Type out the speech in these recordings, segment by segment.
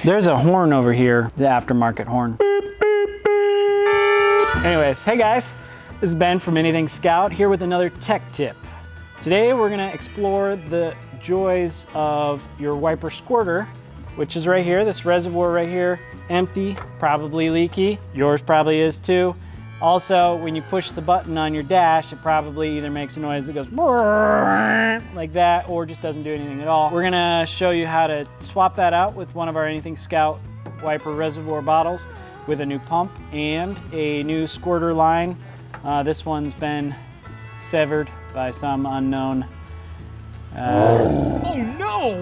There's a horn over here, the aftermarket horn. Anyways, hey guys, this is Ben from Anything Scout here with another tech tip. Today we're gonna explore the joys of your wiper squirter, which is right here, this reservoir right here, empty, probably leaky. Yours probably is too. Also, when you push the button on your dash, it probably either makes a noise that goes like that or just doesn't do anything at all. We're gonna show you how to swap that out with one of our Anything Scout wiper reservoir bottles with a new pump and a new squirter line. This one's been severed by some unknown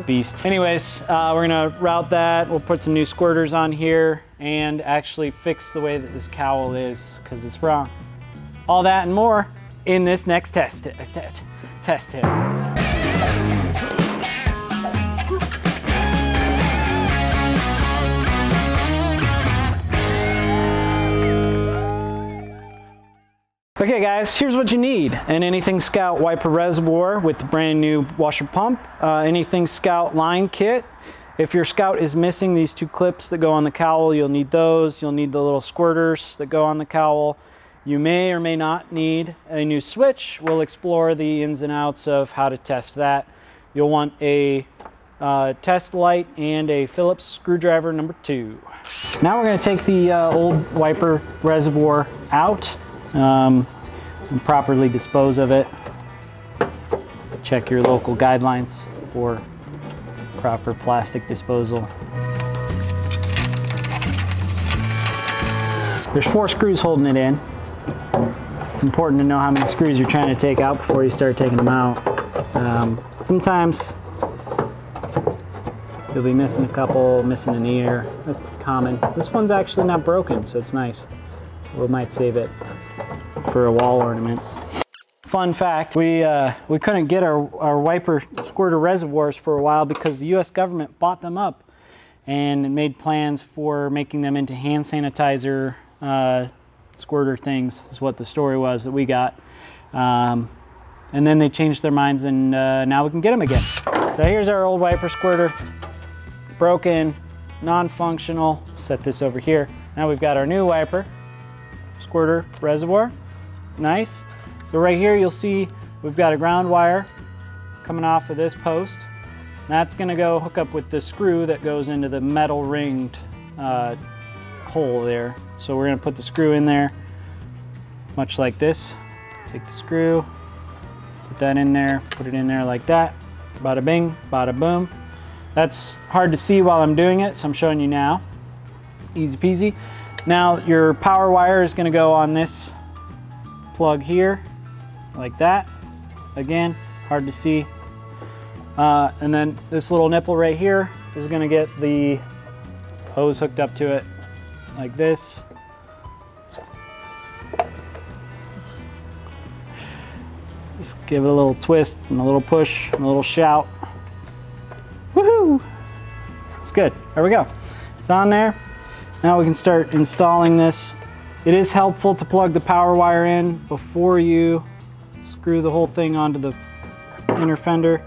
beast. Anyways, we're gonna route that. We'll put some new squirters on here and actually fix the way that this cowl is because it's wrong. All that and more in this next test tip. Okay guys, here's what you need. An Anything Scout wiper reservoir with the brand new washer pump, Anything Scout line kit. If your Scout is missing these two clips that go on the cowl, you'll need those. You'll need the little squirters that go on the cowl. You may or may not need a new switch. We'll explore the ins and outs of how to test that. You'll want a test light and a Phillips screwdriver number 2. Now we're going to take the old wiper reservoir out. And properly dispose of it. Check your local guidelines for proper plastic disposal. There's 4 screws holding it in. It's important to know how many screws you're trying to take out before you start taking them out. Sometimes you'll be missing a couple, missing an ear. That's common. This one's actually not broken, so it's nice. We might save it for a wall ornament. Fun fact, we couldn't get our wiper squirter reservoirs for a while because the US government bought them up and made plans for making them into hand sanitizer squirter things, is what the story was that we got. And then they changed their minds and now we can get them again. So here's our old wiper squirter, broken, non-functional. Set this over here. Now we've got our new wiper squirter reservoir. Nice. So right here you'll see we've got a ground wire coming off of this post. That's going to go hook up with the screw that goes into the metal ringed hole there. So we're going to put the screw in there much like this. Take the screw, put that in there, put it in there like that. Bada bing, bada boom. That's hard to see while I'm doing it, so I'm showing you now. Easy peasy. Now your power wire is going to go on this plug here like that. Again, hard to see. And then this little nipple right here is going to get the hose hooked up to it like this. Just give it a little twist and a little push and a little shout. Woohoo! It's good. There we go. It's on there. Now we can start installing this. It is helpful to plug the power wire in before you screw the whole thing onto the inner fender.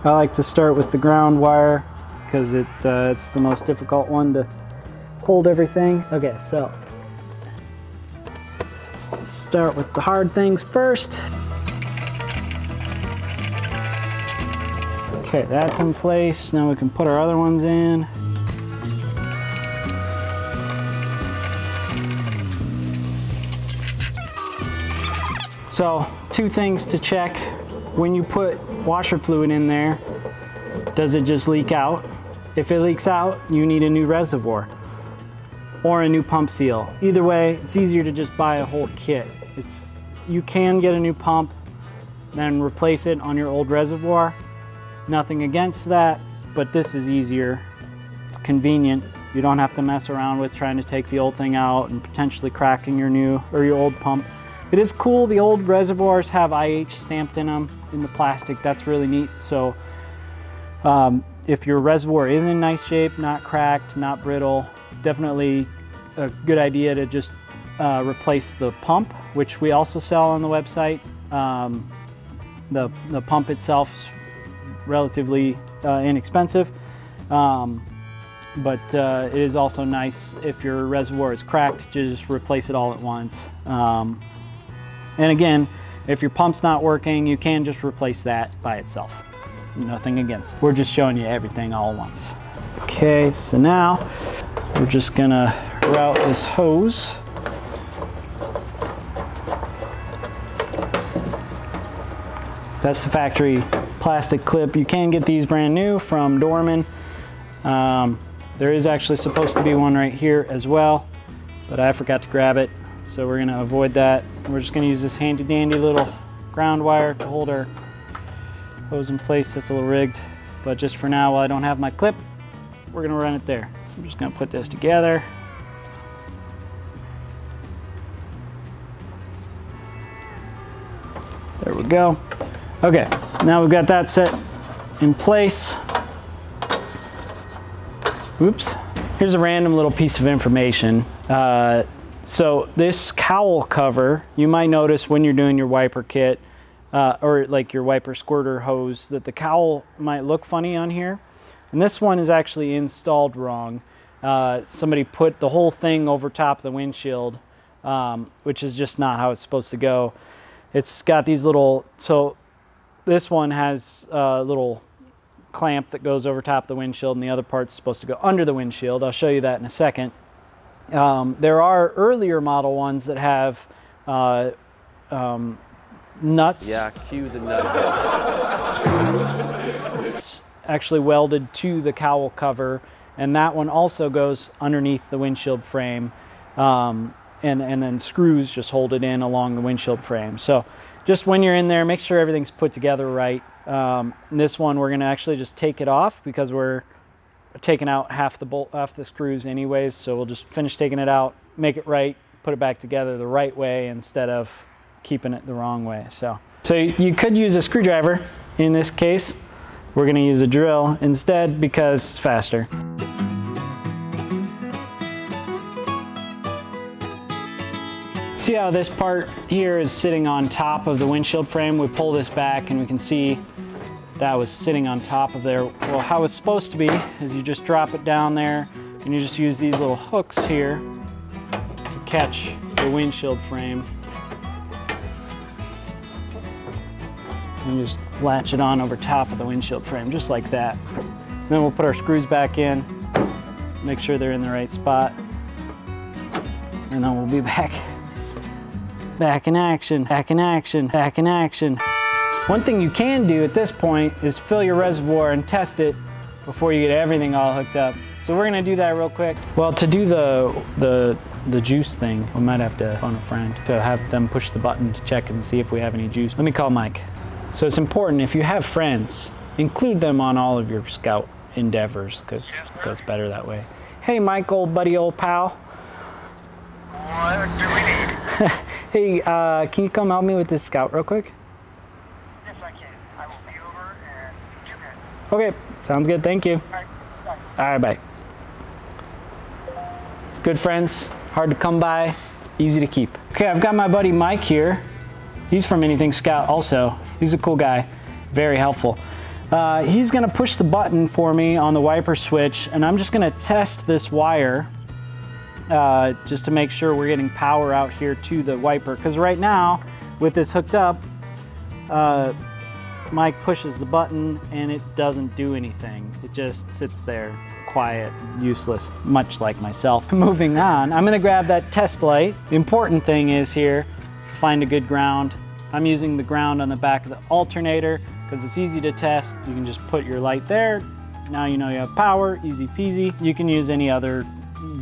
I like to start with the ground wire because it's the most difficult one to hold everything. Okay, so start with the hard things first. Okay, that's in place. Now we can put our other ones in. So, 2 things to check. When you put washer fluid in there, does it just leak out? If it leaks out, you need a new reservoir or a new pump seal. Either way, it's easier to just buy a whole kit. You can get a new pump, then replace it on your old reservoir. Nothing against that, but this is easier. It's convenient. You don't have to mess around with trying to take the old thing out and potentially cracking your new or your old pump. It is cool, the old reservoirs have IH stamped in them in the plastic. That's really neat. So if your reservoir is in nice shape, not cracked, not brittle, definitely a good idea to just replace the pump, which we also sell on the website. The pump itself is relatively inexpensive, but it is also nice if your reservoir is cracked to just replace it all at once. And again, if your pump's not working, you can just replace that by itself. Nothing against it. We're just showing you everything all at once. Okay, so now we're just gonna route this hose. That's the factory plastic clip. You can get these brand new from Dorman. There is actually supposed to be one right here as well, but I forgot to grab it, so we're gonna avoid that. We're just gonna use this handy dandy little ground wire to hold our hose in place. That's a little rigged, but just for now, while I don't have my clip, we're gonna run it there. I'm just gonna put this together. There we go. Okay, now we've got that set in place. Oops. Here's a random little piece of information. So this cowl cover, you might notice when you're doing your wiper kit, or like your wiper squirter hose, that the cowl might look funny on here. And this one is actually installed wrong. Somebody put the whole thing over top of the windshield, which is just not how it's supposed to go. It's got these little, so this one has a little clamp that goes over top of the windshield, and the other part's supposed to go under the windshield. I'll show you that in a second. There are earlier model ones that have nuts. Yeah, cue the nut. Actually welded to the cowl cover, and that one also goes underneath the windshield frame, and then screws just hold it in along the windshield frame. So just when you're in there, make sure everything's put together right. This one we're gonna actually just take it off because we're taking out half the screws anyways, so we'll just finish taking it out, make it right, put it back together the right way instead of keeping it the wrong way. So you could use a screwdriver. In this case, we're gonna use a drill instead because it's faster. See how this part here is sitting on top of the windshield frame? We pull this back and we can see that was sitting on top of there. Well, how it's supposed to be is you just drop it down there and you just use these little hooks here to catch the windshield frame. And just latch it on over top of the windshield frame, just like that. Then we'll put our screws back in, make sure they're in the right spot, and then we'll be back in action, back in action, back in action. One thing you can do at this point is fill your reservoir and test it before you get everything all hooked up. So we're gonna do that real quick. Well, to do the juice thing, we might have to phone a friend to have them push the button to check and see if we have any juice. Let me call Mike. So it's important, if you have friends, include them on all of your scout endeavors, because it goes better that way. Hey Mike, old buddy, old pal. What do we need? Hey, can you come help me with this scout real quick? Yes, I can. I will be over in 2 minutes. Okay, sounds good, thank you. All right, bye. All right, bye. Good friends, hard to come by, easy to keep. Okay, I've got my buddy Mike here. He's from Anything Scout also. He's a cool guy, very helpful. He's gonna push the button for me on the wiper switch, and I'm just gonna test this wire just to make sure we're getting power out here to the wiper. Because right now, with this hooked up, Mike pushes the button and it doesn't do anything. It just sits there, quiet, useless, much like myself. Moving on, I'm gonna grab that test light. The important thing is here, find a good ground. I'm using the ground on the back of the alternator because it's easy to test. You can just put your light there. Now you know you have power, easy peasy. You can use any other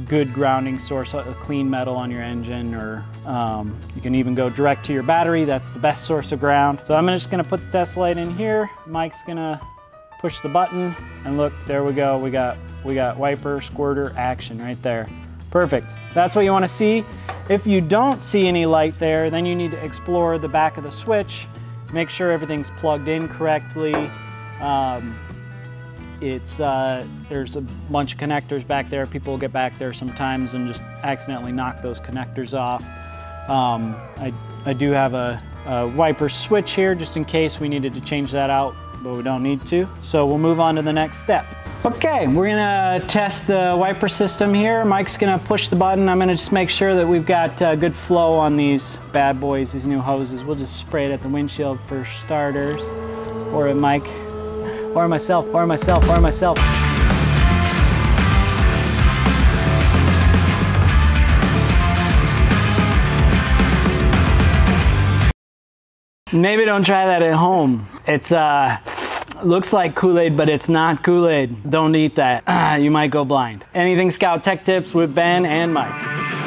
good grounding source, a clean metal on your engine, or you can even go direct to your battery. That's the best source of ground. So I'm just gonna put the test light in here. Mike's gonna push the button and look, there we go. We got wiper squirter action right there. Perfect. That's what you wanna see. If you don't see any light there, then you need to explore the back of the switch, make sure everything's plugged in correctly. There's a bunch of connectors back there. People will get back there sometimes and just accidentally knock those connectors off. I do have a wiper switch here just in case we needed to change that out, but we don't need to. So we'll move on to the next step. Okay, we're gonna test the wiper system here. Mike's gonna push the button. I'm gonna just make sure that we've got good flow on these bad boys, these new hoses. We'll just spray it at the windshield for starters, or at Mike, or myself, or myself, or myself. Maybe don't try that at home. It's looks like Kool-Aid, but it's not Kool-Aid. Don't eat that. You might go blind. Anything Scout Tech Tips with Ben and Mike.